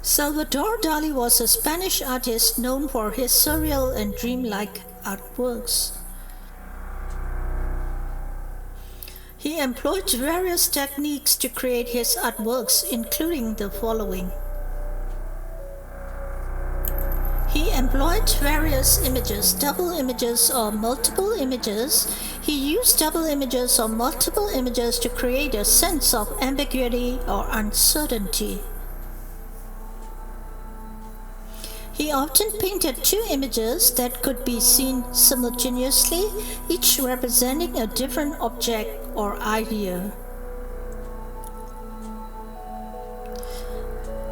Salvador Dali was a Spanish artist known for his surreal and dreamlike artworks. He employed various techniques to create his artworks, including the following. He employed various images, double images or multiple images. He used double images or multiple images to create a sense of ambiguity or uncertainty. He often painted two images that could be seen simultaneously, each representing a different object or idea.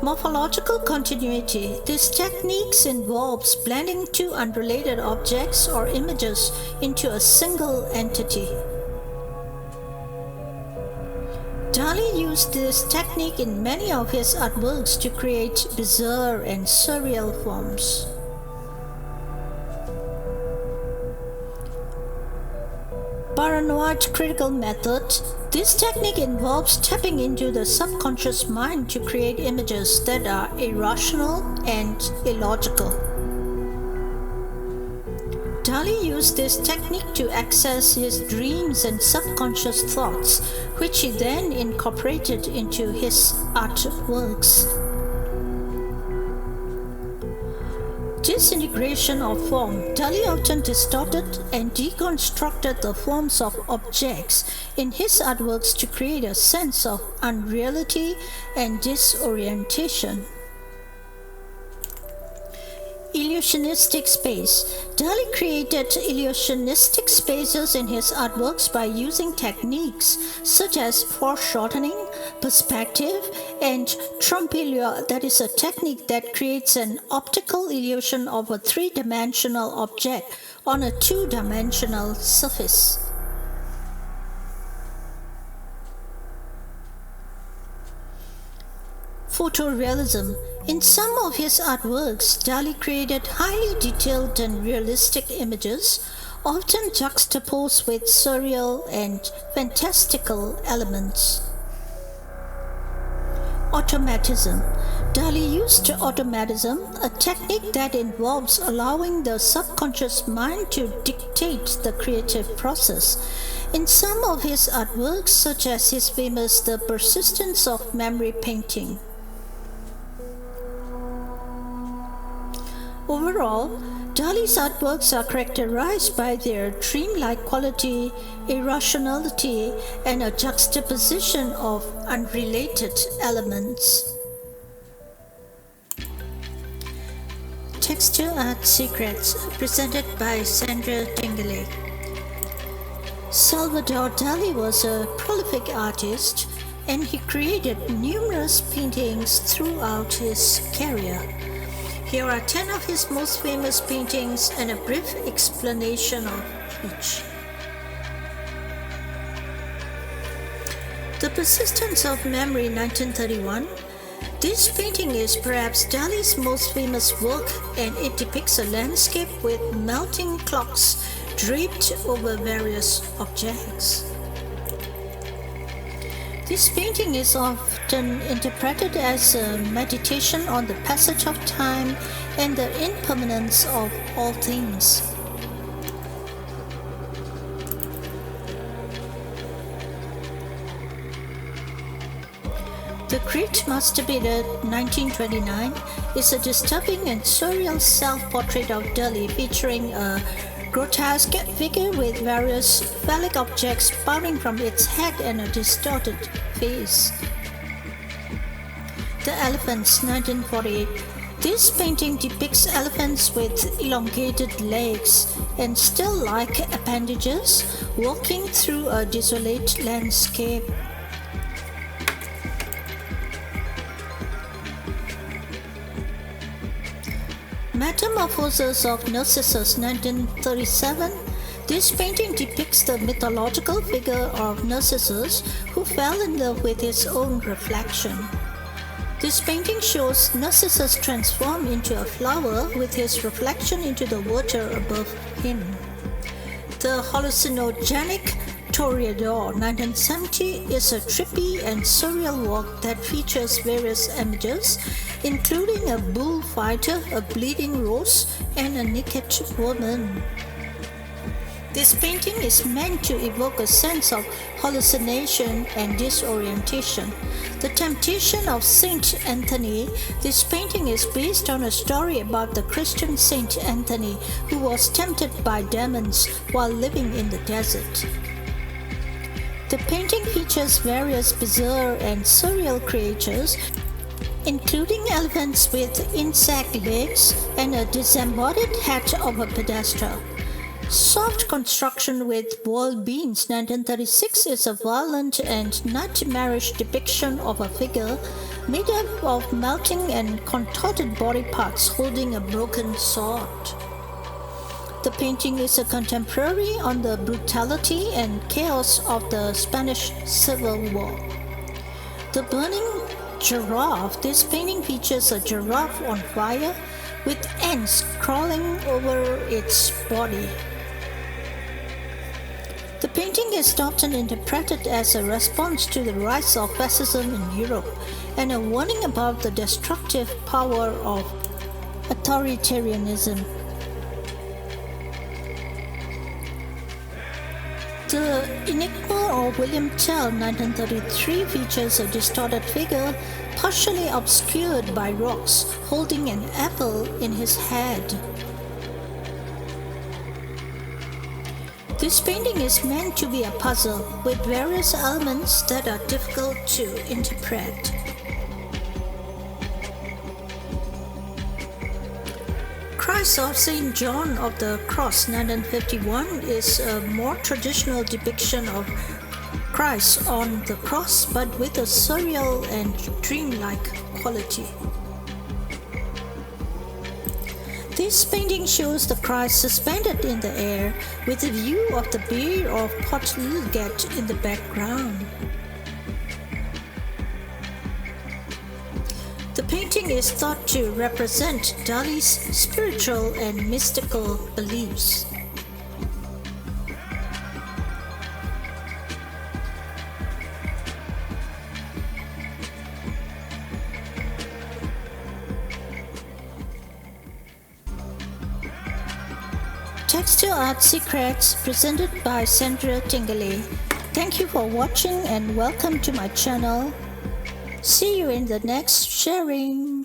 Morphological continuity. This technique involves blending two unrelated objects or images into a single entity. Dali used this technique in many of his artworks to create bizarre and surreal forms. Paranoid critical method. This technique involves tapping into the subconscious mind to create images that are irrational and illogical. Dali used this technique to access his dreams and subconscious thoughts, which he then incorporated into his artworks. Disintegration of form. Dali often distorted and deconstructed the forms of objects in his artworks to create a sense of unreality and disorientation. Illusionistic space. Dali created illusionistic spaces in his artworks by using techniques such as foreshortening, perspective, and trompe-l'oeil, that is a technique that creates an optical illusion of a three-dimensional object on a two-dimensional surface. Photorealism. In some of his artworks, Dali created highly detailed and realistic images, often juxtaposed with surreal and fantastical elements. Automatism. Dali used automatism, a technique that involves allowing the subconscious mind to dictate the creative process. In some of his artworks, such as his famous The Persistence of Memory painting. Overall, Dali's artworks are characterized by their dreamlike quality, irrationality, and a juxtaposition of unrelated elements. Textile Art Secrets, presented by Sandra Dengele. Salvador Dali was a prolific artist, and he created numerous paintings throughout his career. Here are 10 of his most famous paintings and a brief explanation of each. The Persistence of Memory, 1931. This painting is perhaps Dali's most famous work, and it depicts a landscape with melting clocks draped over various objects. This painting is often interpreted as a meditation on the passage of time and the impermanence of all things. The Great Masterpiece, 1929, is a disturbing and surreal self-portrait of Dali featuring a grotesque figure with various phallic objects spouting from its head and a distorted face. The Elephants, 1948. This painting depicts elephants with elongated legs and still-like appendages walking through a desolate landscape. Metamorphosis of Narcissus, 1937. This painting depicts the mythological figure of Narcissus who fell in love with his own reflection. This painting shows Narcissus transformed into a flower with his reflection into the water above him. The Hallucinogenic Toreador 1970 is a trippy and surreal work that features various images, including a bullfighter, a bleeding rose, and a naked woman. This painting is meant to evoke a sense of hallucination and disorientation. The Temptation of Saint Anthony. This painting is based on a story about the Christian Saint Anthony who was tempted by demons while living in the desert. The painting features various bizarre and surreal creatures, including elephants with insect legs and a disembodied head of a pedestal. Soft Construction with Wild Beans 1936 is a violent and nightmarish depiction of a figure made up of melting and contorted body parts holding a broken sword. The painting is a contemporary on the brutality and chaos of the Spanish Civil War. The Burning Giraffe. This painting features a giraffe on fire with ants crawling over its body. The painting is often interpreted as a response to the rise of fascism in Europe and a warning about the destructive power of authoritarianism. The Enigma of William Tell 1933 features a distorted figure partially obscured by rocks holding an apple in his head. This painting is meant to be a puzzle with various elements that are difficult to interpret. Christ of St. John of the Cross 1951 is a more traditional depiction of Christ on the cross but with a surreal and dreamlike quality. This painting shows the Christ suspended in the air with a view of the Bay of Portugalete in the background. The painting is thought to represent Dali's spiritual and mystical beliefs. Textile Art Secrets presented by Sandra Tingley. Thank you for watching and welcome to my channel. See you in the next sharing.